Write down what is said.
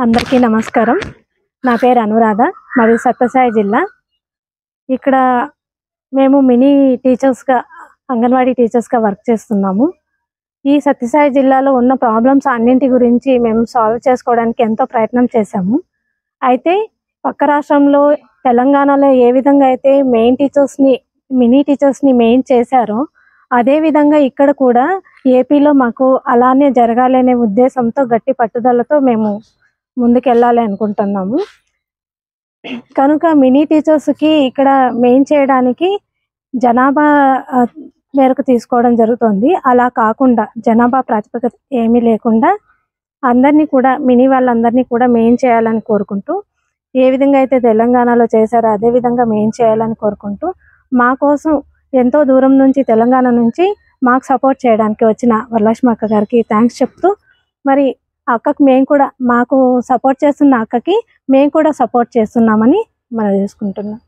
అందరికీ నమస్కారం. నా పేరు అనురాధ. మాది సత్యసాయి జిల్లా. ఇక్కడ మేము మినీ టీచర్స్గా అంగన్వాడీ టీచర్స్గా వర్క్ చేస్తున్నాము. ఈ సత్యసాయి జిల్లాలో ఉన్న ప్రాబ్లమ్స్ అన్నింటి గురించి మేము సాల్వ్ చేసుకోవడానికి ఎంతో ప్రయత్నం చేశాము. అయితే పక్క రాష్ట్రంలో తెలంగాణలో ఏ విధంగా అయితే మినీ టీచర్స్ని మెయిన్ చేశారో అదేవిధంగా ఇక్కడ కూడా ఏపీలో మాకు అలానే జరగాలనే ఉద్దేశంతో గట్టి పట్టుదలతో మేము ముందుకెళ్ళాలి అనుకుంటున్నాము. కనుక మినీ టీచర్స్కి ఇక్కడ మెయిన్ చేయడానికి జనాభా మేరకు తీసుకోవడం జరుగుతుంది. అలా కాకుండా జనాభా ప్రాతిపదిక ఏమీ లేకుండా అందరినీ కూడా వాళ్ళందరినీ కూడా మెయిన్ చేయాలని కోరుకుంటూ, ఏ విధంగా అయితే తెలంగాణలో చేశారో అదే విధంగా మెయిన్ చేయాలని కోరుకుంటూ, మా కోసం ఎంతో దూరం నుంచి తెలంగాణ నుంచి మాకు సపోర్ట్ చేయడానికి వచ్చిన వరలక్ష్మి అక్క గారికి థ్యాంక్స్ చెప్తూ, మరి అక్కకి మేము కూడా మాకు సపోర్ట్ చేస్తున్న అక్కకి మేము కూడా సపోర్ట్ చేస్తున్నామని మనం చేసుకుంటున్నాం.